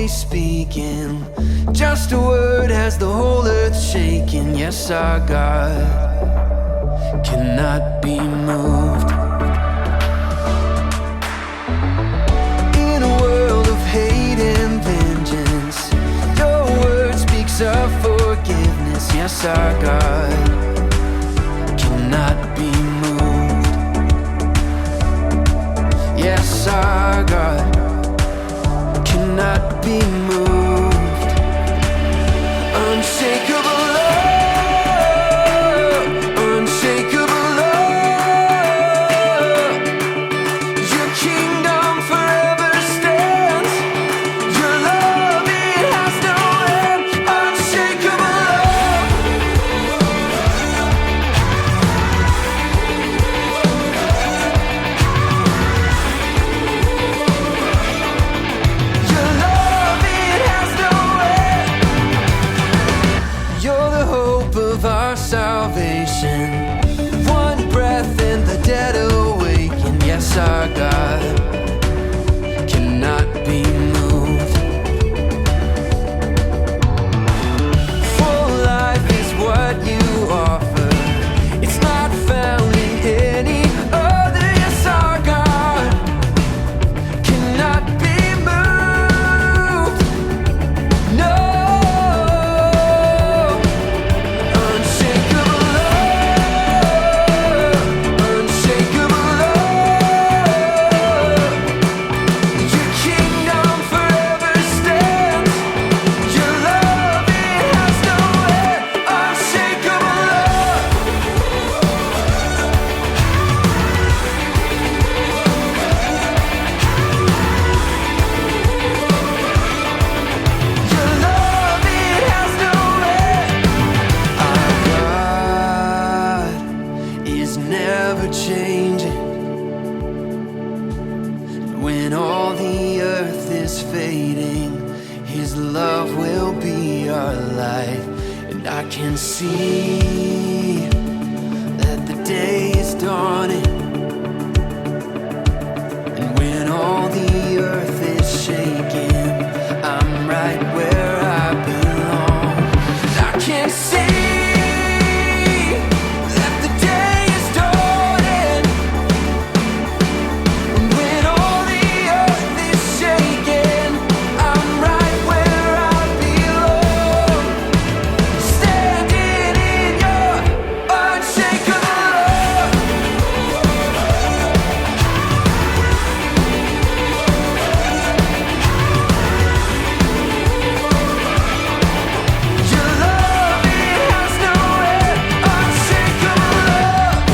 he's speaking. Just a word has the whole earth shaking. Yes, our God cannot be moved. In a world of hate and vengeance, your word speaks of forgiveness. Yes, our God cannot be moved. Yes, our God cannot be moved. Unshakable love, unshakable love. Your kingdom forever stands. Your love, it has no end. Unshakable love. Your love, it has no end. You're the hope of our salvation. One breath and the dead awaken. Yes, our God cannot be moved. Full life is what you offer. It's not found in any other. Yes, our God cannot be moved. No. Unshakable love, unshakable love. Your kingdom forever stands. Your love, it has no end. Unshakable love. Your love, it has no end. Our God is never changing. When all the earth is fading, His love will be our light. And I can see that the day is dawning. And when all the earth is shaking, I'm right where I belong. And I can see that the day is dawning. And when all the earth is shaking, I'm right where I belong. Standing in your unshakable love. Your love, it has no end. Unshakable love.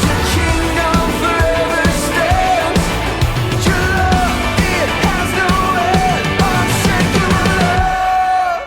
Your kingdom forever stands. Your love, it has no end. Unshakable love.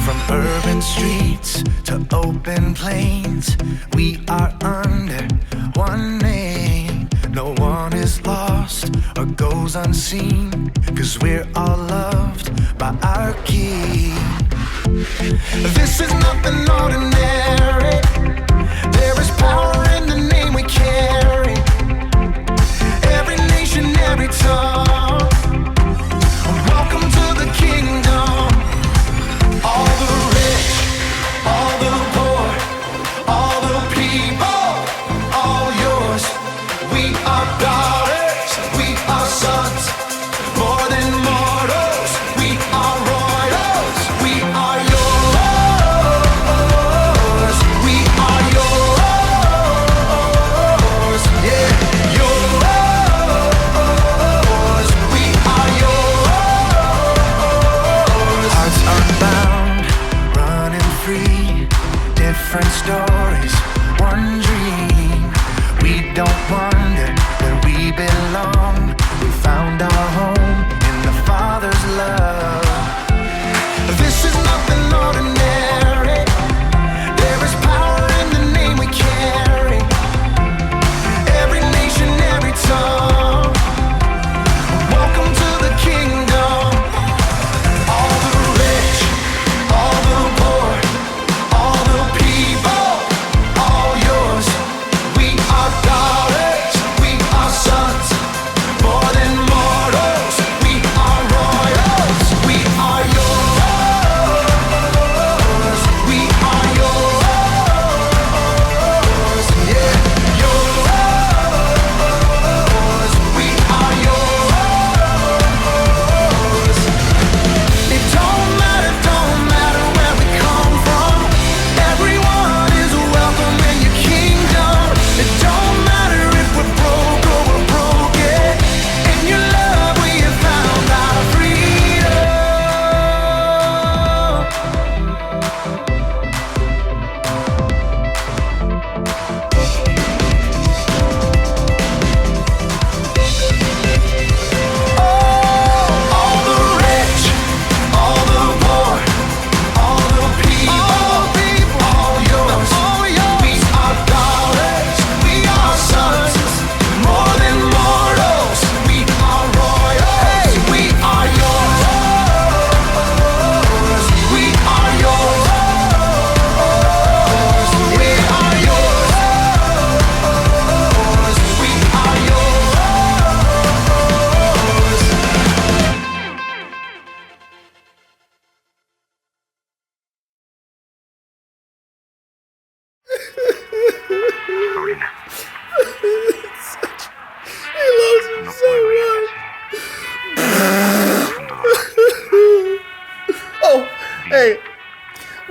From urban streets to open plains, we are under one name. No one is lost or goes unseen, 'cause we're all loved by our King. This is nothing ordinary. There is power in the name we carry. Every nation, every tongue, welcome to the kingdom. All the rich, all the poor, all the people, all yours. We are daughters, we are sons, more than mortals. We are royals, we are yours. We are yours.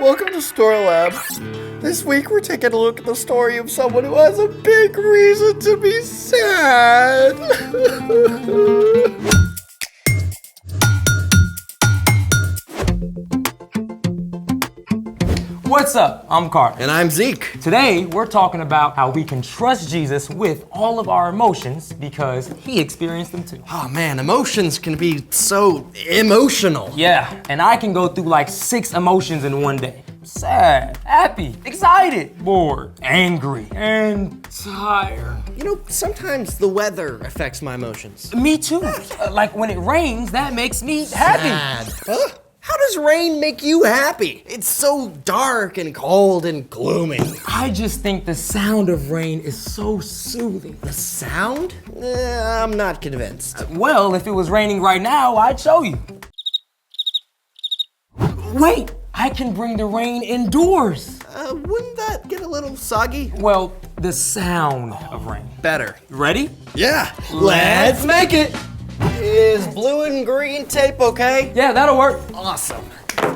Welcome to Story Lab. This week we're taking a look at the story of someone who has a big reason to be sad. What's up? I'm Carter. And I'm Zeke. Today, we're talking about how we can trust Jesus with all of our emotions because he experienced them too. Oh man, emotions can be so emotional. Yeah, and I can go through like 6 emotions in one day. Sad, happy, excited, bored, angry, and tired. You know, sometimes the weather affects my emotions. Me too. Like when it rains, that makes me happy. Sad. Huh? How does rain make you happy? It's so dark and cold and gloomy. I just think the sound of rain is so soothing. The sound? I'm not convinced. Well, if it was raining right now, I'd show you. Wait, I can bring the rain indoors. Wouldn't that get a little soggy? Well, the sound of rain. Better. Ready? Yeah. Let's make it. Is blue and green tape okay? Yeah, that'll work. Awesome.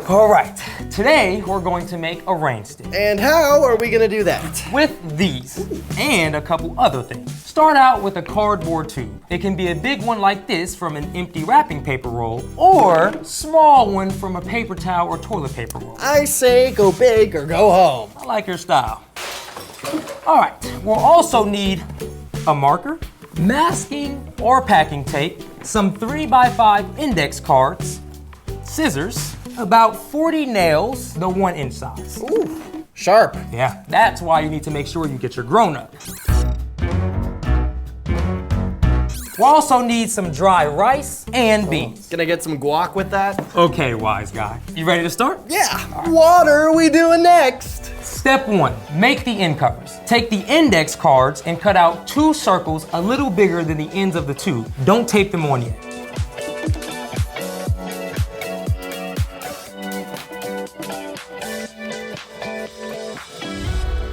All right, today we're going to make a rain stick And how are we gonna do that? with these and a couple other things. Start out with a cardboard tube. It can be a big one like this from an empty wrapping paper roll or small one from a paper towel or toilet paper roll. I say go big or go home. I like your style. All right, we'll also need a marker, masking or packing tape, some 3x5 index cards, scissors, about 40 nails, the 1-inch size. Ooh, sharp. Yeah, that's why you need to make sure you get your grown-up. We'll also need some dry rice and beans. Can I get some guac with that? Okay, wise guy. You ready to start? Yeah. What are we doing next? Step 1, make the end covers. Take the index cards and cut out 2 circles a little bigger than the ends of the tube. Don't tape them on yet.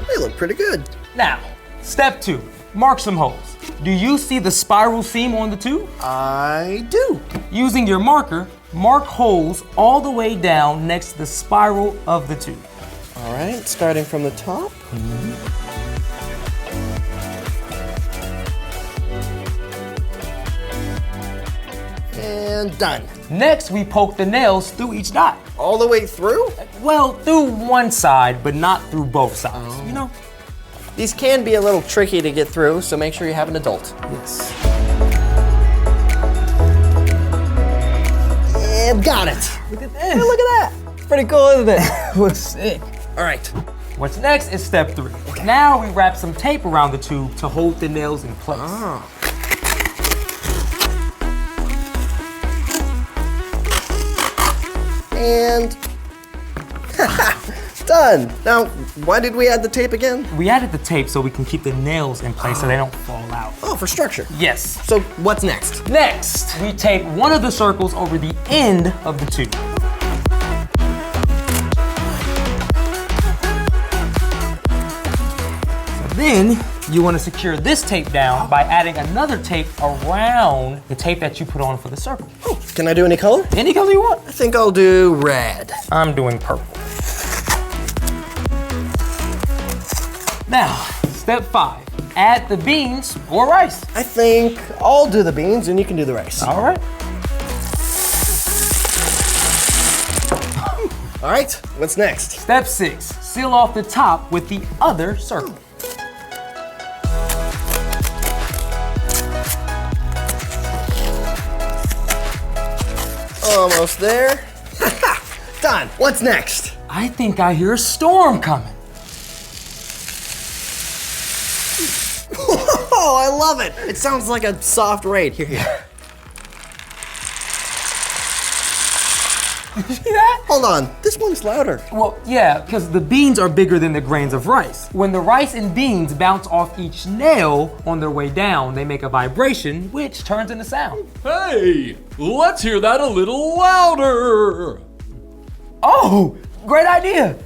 They look pretty good. Now, step 2, mark some holes. Do you see the spiral seam on the tube? I do. Using your marker, mark holes all the way down next to the spiral of the tube. All right, starting from the top. And done. Next, we poke the nails through each dot. All the way through? Well, through one side, but not through both sides. You know? These can be a little tricky to get through, so make sure you have an adult. Yes. And got it. Look at this. Hey, look at that. It's pretty cool, isn't it? Looks sick. All right. What's next is step 3. Now we wrap some tape around the tube to hold the nails in place. And done. Now, why did we add the tape again? We added the tape so we can keep the nails in place so they don't fall out. Oh, for structure. Yes. So what's next? Next, we tape one of the circles over the end of the tube. Then you want to secure this tape down by adding another tape around the tape that you put on for the circle. Oh, can I do any color? Any color you want. I think I'll do red. I'm doing purple. Now, step 5. Add the beans or rice. I think I'll do the beans and you can do the rice. All right. All right, what's next? Step 6. Seal off the top with the other circle. Almost there. Done. What's next? I think I hear a storm coming. Oh, I love it. It sounds like a soft rain. Here. You see that? Hold on, this one's louder. Well, yeah, because the beans are bigger than the grains of rice. When the rice and beans bounce off each nail on their way down, they make a vibration, which turns into sound. Hey, let's hear that a little louder. Oh, great idea.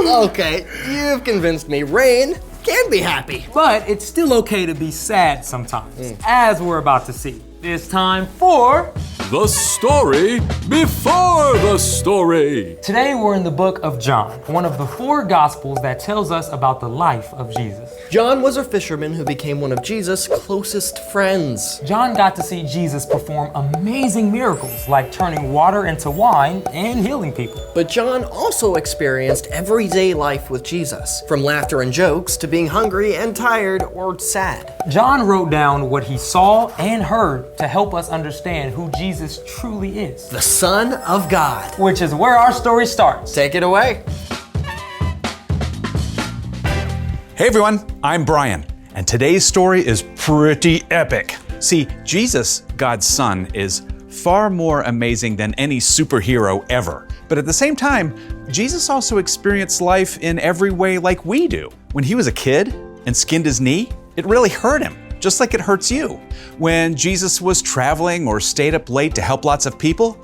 Okay, you've convinced me. Rain can be happy. But it's still okay to be sad sometimes, as we're about to see. It's time for The story before the story. Today we're in the book of John, one of the 4 gospels that tells us about the life of Jesus. John was a fisherman who became one of Jesus' closest friends. John got to see Jesus perform amazing miracles like turning water into wine and healing people. But John also experienced everyday life with Jesus, from laughter and jokes to being hungry and tired or sad. John wrote down what he saw and heard to help us understand who Jesus truly is, The Son of God. which is where our story starts. Take it away. Hey everyone, I'm Brian, and today's story is pretty epic. See, Jesus, God's Son, is far more amazing than any superhero ever. But at the same time, Jesus also experienced life in every way like we do. When he was a kid and skinned his knee, it really hurt him, just like it hurts you. When Jesus was traveling or stayed up late to help lots of people,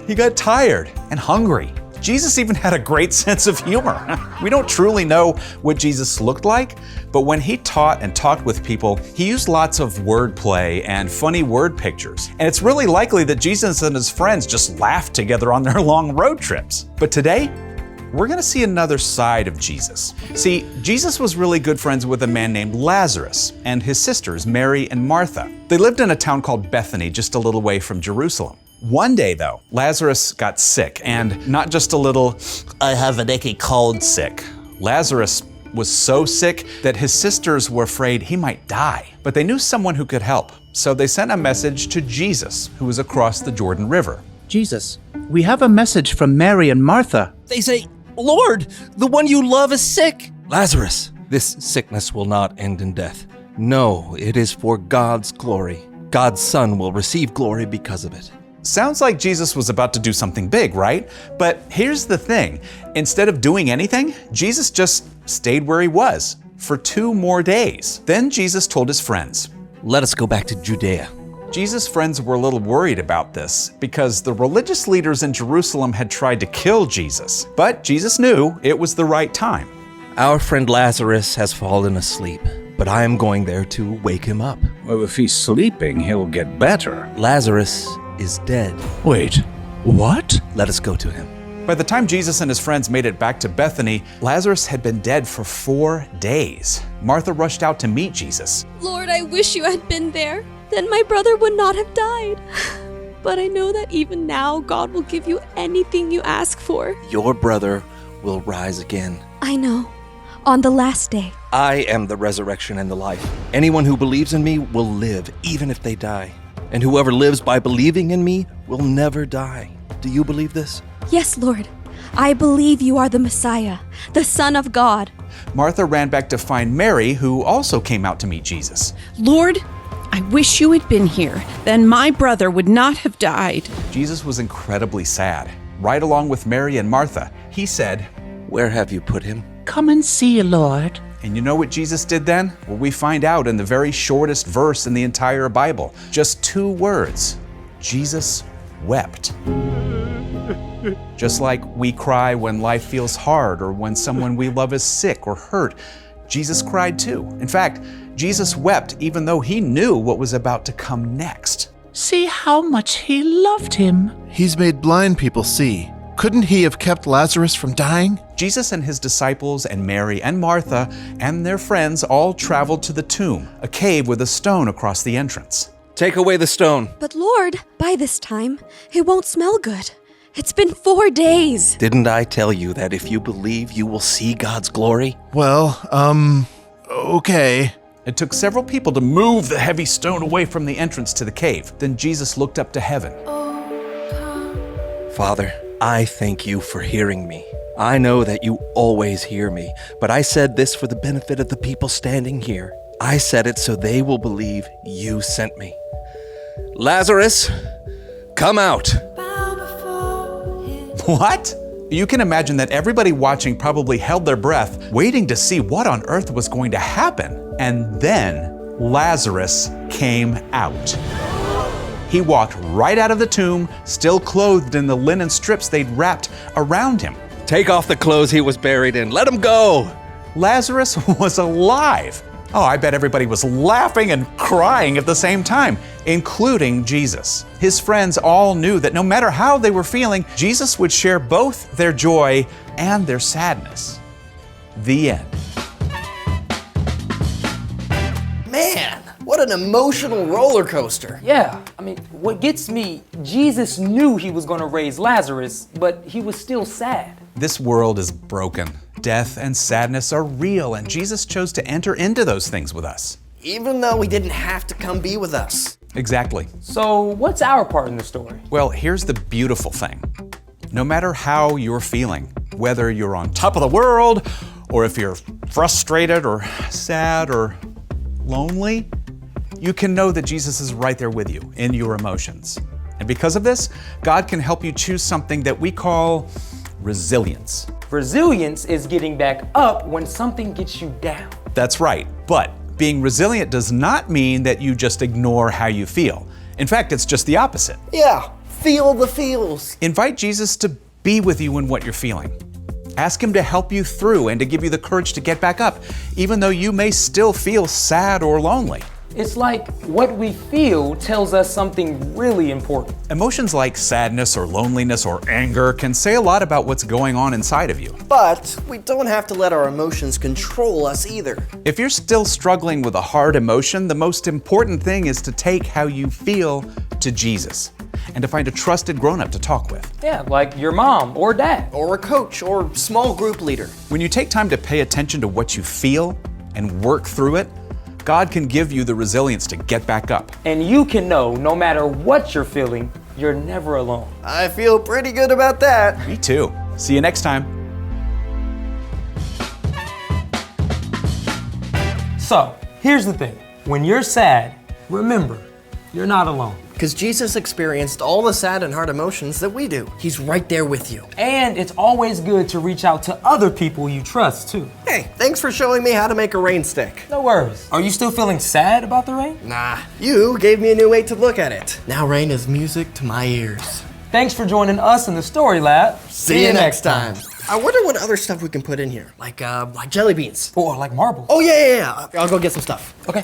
he got tired and hungry. Jesus even had a great sense of humor. We don't truly know what Jesus looked like, but when he taught and talked with people, he used lots of wordplay and funny word pictures. And it's really likely that Jesus and his friends just laughed together on their long road trips. But today, we're gonna see another side of Jesus. See, Jesus was really good friends with a man named Lazarus and his sisters, Mary and Martha. They lived in a town called Bethany, just a little way from Jerusalem. One day, though, Lazarus got sick, and not just a little, I have an achy cold sick. Lazarus was so sick that his sisters were afraid he might die. But they knew someone who could help, so they sent a message to Jesus, who was across the Jordan River. Jesus, we have a message from Mary and Martha. They say, Lord, the one you love is sick. Lazarus, this sickness will not end in death. No, it is for God's glory. God's Son will receive glory because of it. Sounds like Jesus was about to do something big, right? But here's the thing. Instead of doing anything, Jesus just stayed where he was for 2 more days. Then Jesus told his friends, Let us go back to Judea. Jesus' friends were a little worried about this because the religious leaders in Jerusalem had tried to kill Jesus. But Jesus knew it was the right time. Our friend Lazarus has fallen asleep, but I am going there to wake him up. Well, if he's sleeping, he'll get better. Lazarus is dead. Wait, what? Let us go to him. By the time Jesus and his friends made it back to Bethany, Lazarus had been dead for 4 days. Martha rushed out to meet Jesus. Lord, I wish you had been there. Then my brother would not have died. But I know that even now God will give you anything you ask for. Your brother will rise again. I know. On the last day. I am the resurrection and the life. Anyone who believes in me will live, even if they die. And whoever lives by believing in me will never die. Do you believe this? Yes, Lord. I believe you are the Messiah, the Son of God. Martha ran back to find Mary, who also came out to meet Jesus. Lord, I wish you had been here. Then my brother would not have died. Jesus was incredibly sad. Right along with Mary and Martha, he said, Where have you put him? Come and see, Lord. And you know what Jesus did then? Well, we find out in the very shortest verse in the entire Bible. Just 2 words. Jesus wept. Just like we cry when life feels hard or when someone we love is sick or hurt, Jesus cried too. In fact, Jesus wept even though he knew what was about to come next. See how much he loved him. He's made blind people see. Couldn't he have kept Lazarus from dying? Jesus and his disciples and Mary and Martha and their friends all traveled to the tomb, a cave with a stone across the entrance. Take away the stone. But Lord, by this time, it won't smell good. It's been 4 days. Didn't I tell you that if you believe, you will see God's glory? Well, okay. It took several people to move the heavy stone away from the entrance to the cave. Then Jesus looked up to heaven. Father, I thank you for hearing me. I know that you always hear me, but I said this for the benefit of the people standing here. I said it so they will believe you sent me. Lazarus, come out. What? You can imagine that everybody watching probably held their breath, waiting to see what on earth was going to happen. And then Lazarus came out. He walked right out of the tomb, still clothed in the linen strips they'd wrapped around him. Take off the clothes he was buried in. Let him go. Lazarus was alive. Oh, I bet everybody was laughing and crying at the same time, including Jesus. His friends all knew that no matter how they were feeling, Jesus would share both their joy and their sadness. The end. Man, what an emotional roller coaster. Yeah, I mean, what gets me, Jesus knew he was gonna raise Lazarus, but he was still sad. This world is broken. Death and sadness are real, and Jesus chose to enter into those things with us. Even though he didn't have to come be with us. Exactly. So what's our part in the story? Well, here's the beautiful thing. No matter how you're feeling, whether you're on top of the world, or if you're frustrated or sad or lonely, you can know that Jesus is right there with you in your emotions. And because of this, God can help you choose something that we call resilience. Resilience is getting back up when something gets you down. That's right, but being resilient does not mean that you just ignore how you feel. In fact, it's just the opposite. Yeah, feel the feels. Invite Jesus to be with you in what you're feeling. Ask him to help you through and to give you the courage to get back up, even though you may still feel sad or lonely. It's like what we feel tells us something really important. Emotions like sadness or loneliness or anger can say a lot about what's going on inside of you. But we don't have to let our emotions control us either. If you're still struggling with a hard emotion, the most important thing is to take how you feel to Jesus and to find a trusted grown-up to talk with. Yeah, like your mom or dad. Or a coach or small group leader. When you take time to pay attention to what you feel and work through it, God can give you the resilience to get back up. And you can know no matter what you're feeling, you're never alone. I feel pretty good about that. Me too. See you next time. So, here's the thing. When you're sad, remember, you're not alone. Because Jesus experienced all the sad and hard emotions that we do. He's right there with you. And it's always good to reach out to other people you trust, too. Hey, thanks for showing me how to make a rain stick. No worries. Are you still feeling sad about the rain? Nah, you gave me a new way to look at it. Now rain is music to my ears. Thanks for joining us in the Story Lab. See you next time. I wonder what other stuff we can put in here, like jelly beans. Or like marbles. Oh, yeah. I'll go get some stuff. Okay.